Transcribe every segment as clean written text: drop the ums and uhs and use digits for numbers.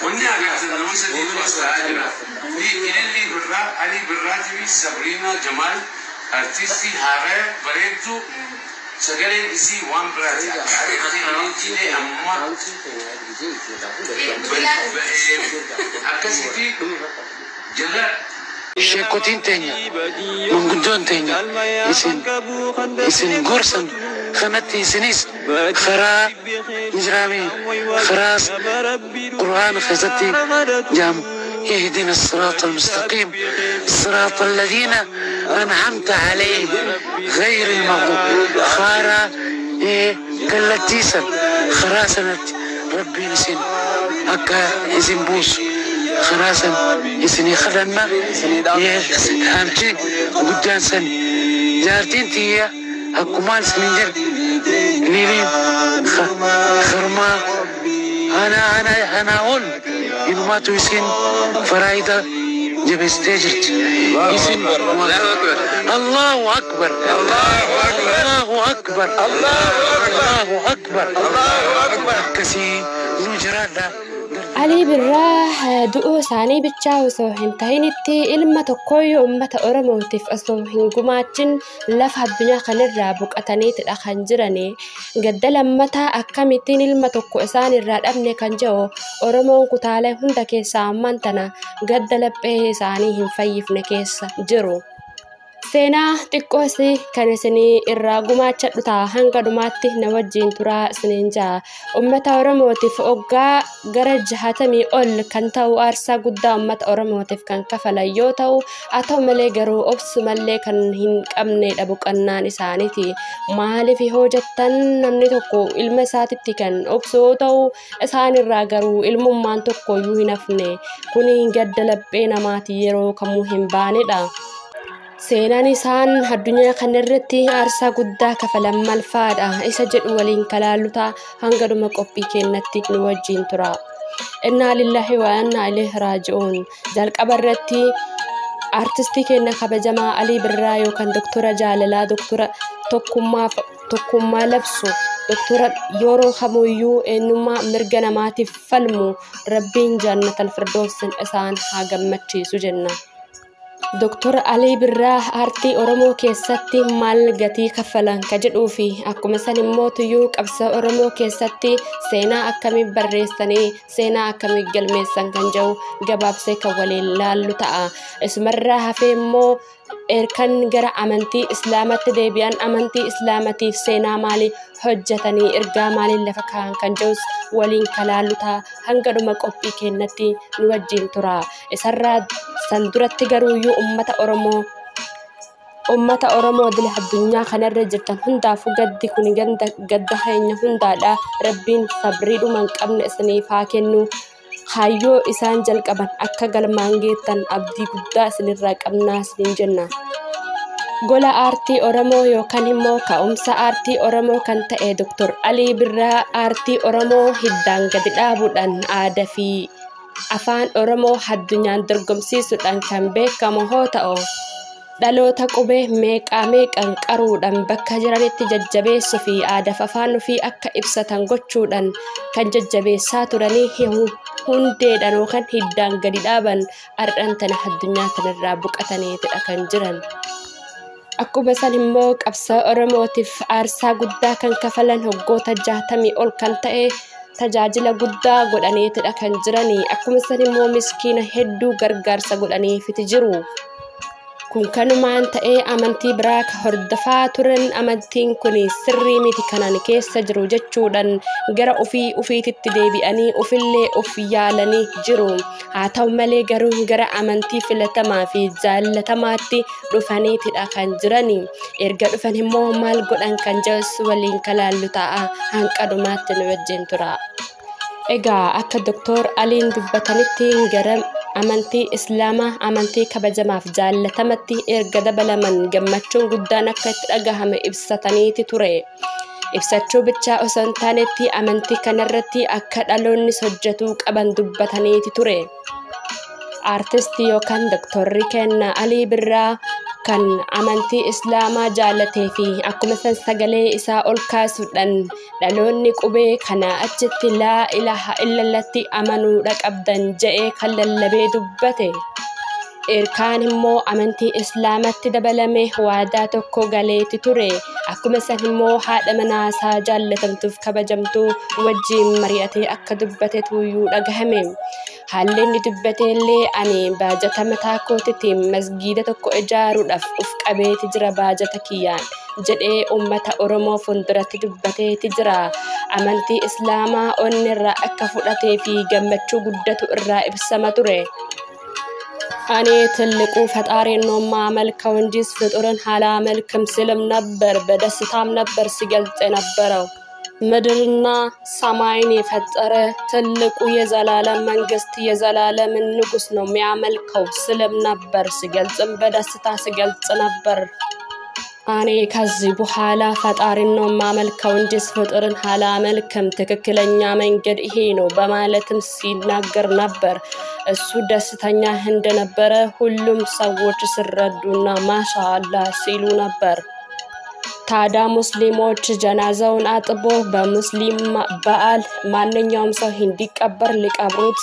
وني أقعد نمسك دي توصل أجرا دي إللي برا علي برا تبي سابرينا جمال أرتيستي هذا بريتو سجلين إسي وان براتي أكيد أما أكاسيتي جلا شيكوتين تانية منقدون تانية إسن قرصن خمتي سنيس خرا نجرامي خراس قرآن خزتي جام يهدنا الصراط المستقيم صراط الذين أنعمت عليهم غير المغضوب خارا كالتيسن خراسنت ربي نسين أكا إسن بوس خراسن إسني خدمة همشي قدان سن جارتين تيا أكمال سنجر ليلين خرما أنا أقول إنه ما تويسين فرايدة جب استجرت يسين الله أكبر الله أكبر الله أكبر كسي نجرا علي بالراه دؤو ساني بتشاو سوهن تهينتي إلما تقوي أمة أرموتف أسوهن قماتشن لفها الدنيا خنرا بقاتانيت الأخنجراني قد لمتا أكامتين إلما تقو إسان الراد أبني كنجو أرمون كتالي هندا كيسا أمانتنا قد لبه سانيهم فيف نكيسا جرو سينا تقوسي كان سني الراغما تشدتا هنگا دماتي نوجين ترا سنينجا أمة أورموتيف أوغا غرج هاتمي أول كانتاو أرسا قدا أمة أورموتيف كان كفلا يوتاو أتو ملي غرو أبس ملي كان هن أمني لبوك أنان إسانيتي مالي في هوجتان نمني توقو المساتي كان أبسوتاو إسان الراغرو الممان توقو يوهنفني كوني قد لبينا ماتي يرو كموهم باني دا سينان إسان الدنيا كنرتي أرسا قدا كفلا مالفادا إسا جد ولين كلالوتا هنگرو مقوبي كنتي نوجين ترا إنا لله وإنا إليه راجعون ذلك أبرتي أرتستي كنا خبجما علي برايو كان دكتورة جاللا دكتورة توكوما لبسو دكتورة يورو خمويو إنما مرغنا ماتي فلمو ربين جنة الفردوس إسان هاقمتشي سجنة دكتور علي براه أرتي أورمو كيستي مال غتي كفلان كجدو في أكو مثلا موت يوك أبسا أورمو كيستي سينا أكامي بريستاني سينا أكامي قلميسان كنجو قباب سيكا وليلالو تاا اسمرها في مو إركان غرا أمانتي إسلامات ديبيان أمانتي إسلاماتي في سينا مالي حجتني إرقا مالي لفكان كنجوس ولين كلالوتا هنگرو مقوبي كنتي نوجين ترا إسراد سندرت غرويو أمة أورمو دل الدنيا خنر جرتن هندا فقد كوني قد هين هندا لا ربين صبريدو من قبل إسني فاكنو خايو إسان جل قبن أكا قلمانجيتن أبدي قدا سنرى قبنا سنين جنة قولا آرتي أورمو يوكان همو كأمسا آرتي أورمو كانت دكتور علي برا آرتي أورمو هدان قد دابودان آدا في afaan Oromoo addunyaan dorgomsiisuudhaan kan beekamu hoo ta'u dhaloota qubee meeqaan qaruudhaan bakka jiranitti jajjabeessuu fi aadaaf afaan ofii akka ibsatan gochuudhaan kan jajjabeessaa turanii hundeedhaan yookaan hiddaan gadi dhaaban ardhaan tana addunyaa tanarraa buqataniitidha kan jiran. Akkuma san immoo qabsoo Oromootiif aarsaa guddaa kan kafalan waggoota 60 ol kan ta'e tajaajila guddaa godhaniitidha kan jiranii akkuma san immoo miskiina hedduu gargaarsa godhaniifiti jiru. Kun kanumaan ta'ee amantii biraa ka hordofaa turan amantiin kun sirrii miti kanan keessa jiru jechuudhaan gara ofiititti deebi'anii ofillee of yaalanii jiru. Haa ta'u malee garuu gara amantii filatamaa fi jaallatamaatti dhufaniitidha kan jiranii. Erga dhufan immoo maal godhan kan jedhus waliin kalaallu ta'a hanqadumaatti nu wajjin tura. Egaa akka Dr. Aliin dubbatanitti gara amantii Islaamaa amantii kabajamaaf jaallatamatti erga dabalaman gammachuun guddaan akka itti dhagahame ibsataniiti ture. Ibsachuu bichaa osoo hin taanetti amantii kanarratti akka dhaloonni hojjetuu qaban dubbataniiti ture. Artistii yookaan Dr. Kenna Alii Birraa kan amantii islaamaa jaalatee fi akkuma san sagalee isaa ol kaasuudhaan dhaloonni qubee kana achitti laa ilaaha illallatti amanuudha qabdan jedhee kan lallabee dubbate. Erkaan immoo amantii islaamatti dabalame waadaa tokko galeeti ture. Akkuma san immoo haadha manaasaa jaallatamtuuf kabajamtuu wajjiin mari'atee akka dubbate tuyyuu dhagahame. Haalli inni dubbateellee ani baajata mataa kootiitiin masgiida tokko ijaaruudhaaf uf qabeeti jira baajata kiyyaan jedhee uummata Oromoo fuulduratti dubbateeti jira. Amantii islaamaa onni irraa akka fudhatee fi gammachuu guddatu irraa ibsama ture. እኔ ትልቁ ፈጣሪን ነው የማመልከው እንጂ ፍጡርን አላመልክም ሲልም ነበር በደስታም ነበር ሲገልጽ የነበረው። ምድርና ሰማይን የፈጠረ ትልቁ የዘላለም መንግስት የዘላለም ንጉስ ነው የሚያመልከው ሲልም ነበር ሲገልጽም በደስታ ሲገልጽ ነበር። እኔ ከዚህ በኋላ ፈጣሪን ነው የማመልከው እንጂ ፍጡርን አላመልክም ትክክለኛ መንገድ ይሄ ነው በማለትም ሲናገር ነበር። እሱ ደስተኛ እንደነበረ ሁሉም ሰዎች ሲረዱና ማሻአላህ ሲሉ ነበር። ታዲያ ሙስሊሞች ጀናዛውን አጥቦ በሙስሊም በዓል ማንኛውም ሰው እንዲቀበር ሊቀብሩት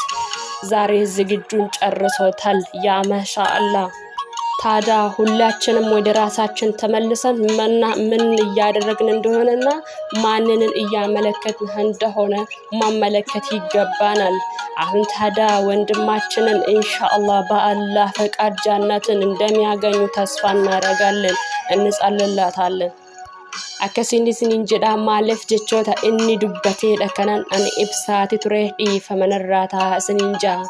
ዛሬ ዝግጁን ጨርሶታል። ያ ማሻአላህ። ታዲያ ሁላችንም ወደ ራሳችን ተመልሰን ምን እያደረግን እንደሆነና ማንንን እያመለከትን እንደሆነ ማመለከት ይገባናል። አሁን ታዲያ ወንድማችንን ኢንሻአላህ በአላህ ፈቃድ ጀነትን እንደሚያገኙ ተስፋ እናደርጋለን እንጸልይላታለን። akkasiin isiniin jedha maaliif jechoota inni dubbateedha kanan ani ibsaati ture dhiifamanirraa ta'a isiniin jaa.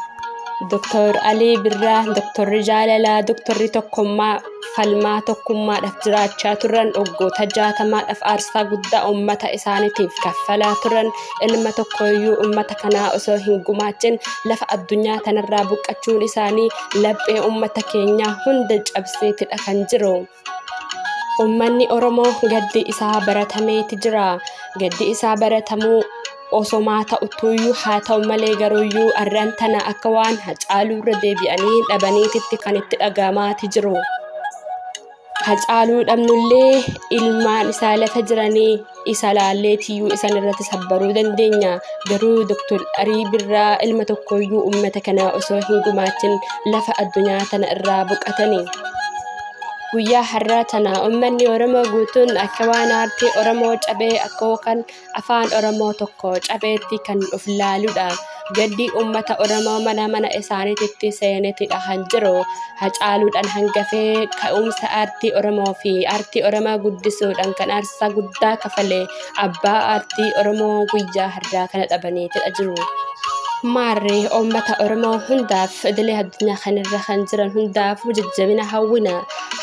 Dr. Ali Birraa, Dr. Jaalala, Dr. Tokkummaa falmaa tokkummaadhaaf jiraachaa turan waggoota 60 aarsaa guddaa uummata isaaniitiif kaffalaa turan ilma tokkoyyuu uummata kanaa osoo hin gumaachin lafa addunyaa tanarraa buqqachuun isaanii laphee uummata keenyaa hunda cabseetidha kan jiru. Ummanni Oromoo gaddi isaa baratameeti jira. Gaddi isaa baratamuu osoo ta'uyyuu haa ta'u malee garuyyuu arran tana akka waan Hacaaluu irra deebi'anii dhabaniititti kan itti dhagamaati jiru. Hacaaluu dhabnullee ilmaan isaa lafa jiranii isa laalleetiyyuu isan irratti sabbaruu dandeenya. Garuu Dr. Ali Birraa ilma tokkoyyuu uummata kanaa osoo hin gumaachin lafa addunyaa tana irraa buqqatanii. Guyyaa har'aa tana uummanni Oromoo guutuun akka waan aartii Oromoo cabee akka kan afaan Oromoo tokko cabeetti kan of laaluudha. Gaddi uummata Oromoo mana isaaniitti seenetidha kan jiru. Hacaaluudhaan hangafee ka'umsa aartii Oromoo fi aartii Oromoo guddisuudhaan kan aarsaa guddaa kafalee abbaa aartii Oromoo guyyaa har'aa kana dhabaniitidha jiru. Maarree uummata Oromoo hundaaf idilee addunyaa kanarra kan jiran hundaaf jajjabina hawwina.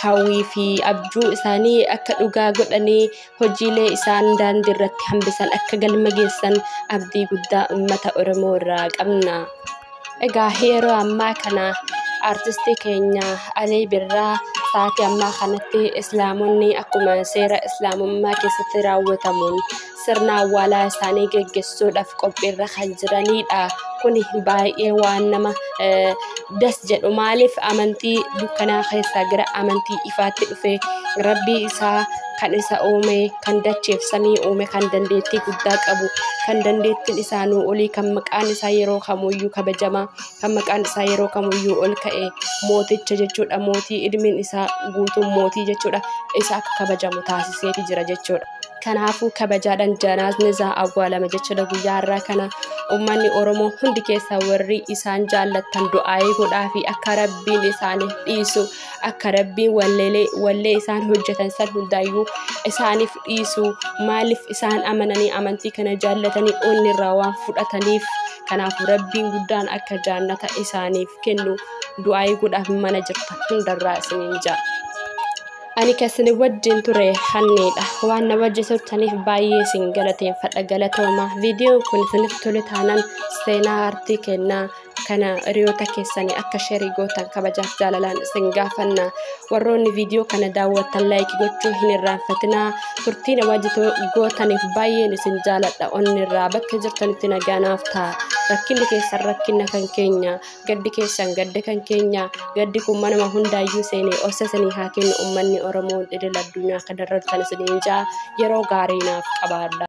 Hawwii fi abjuu isaanii akka dhugaa godhanii hojiilee isaan daandii irratti hambisan akka galma geessan abdii guddaa uummata Oromoo irraa qabna. Egaa yeroo ammaa kana artistii keenya Ali Birraa sa'aatii ammaa kanatti islaamonni akkuma seera islaamummaa keessatti raawwatamuun sirna awwaalaa isaanii geggeessuudhaaf qophiirra kan jiranidha. Kuni baay'ee waan nama das jedhu maaliif amantii dukkanaa keessaa gara amantii ifaatti dhufee rabbii isaa kan isa uume kan dacheef samii uume kan dandeettii guddaa qabu kan dandeettiin isaanuu olii kan maqaan isaa yeroo kamuyyuu kabajamaa kan maqaan isaa yeroo kamuyyuu ol ka'e mooticha jechuudha. Mootii ilmiin isaa guutuun mootii jechuudha. Isa akka kabajamu taasiseeti jira jechuudha. Kanaafuu kabajaadhaan janaasni isaa awwaalama jechuudha. Guyyaa har'aa kana uummanni Oromoo hundi keessaa warri isaan jaallatan du'aayii godhaa fi akka rabbiin isaaniif dhiisu akka rabbiin wallee isaan hojjetan san hundaayyuu isaaniif dhiisu maaliif isaan amananii amantii kana jaallatanii onni irraa waan fudhataniif kanaafuu rabbiin guddaan akka jannata isaaniif kennu du'aayii godhaaf mana jirtan hundarraa isiniin jaa. Ani kasini wajjin ture hanneedha. Waan na wajji turtaniif baay'ee isin galateeffadha galatooma. Viidiyoon kun isiniif tole taanaan seenaa aartii kennaa kana hiriyoota keessanii akka sheerii gootan kabajaaf jaalalaan isin gaafanna. Warroonni viidiyoo kana daawwatan laayikii gochuu hin irraanfatinaa. Turtiin wajjitoo gootaniif baay'een isin jaaladha. Onnirraa bakka jirtanitti nagaanaaf ta'a. Rakkinni keessan rakkina kan keenya, gaddi keessan gadda kan keenya. Gaddi kun manuma hundaayyuu seenee obsa isinii haa kennu. Uummanni Oromoo idil addunyaa akka darartan isiniin jaa yeroo gaarii naaf qabaadha.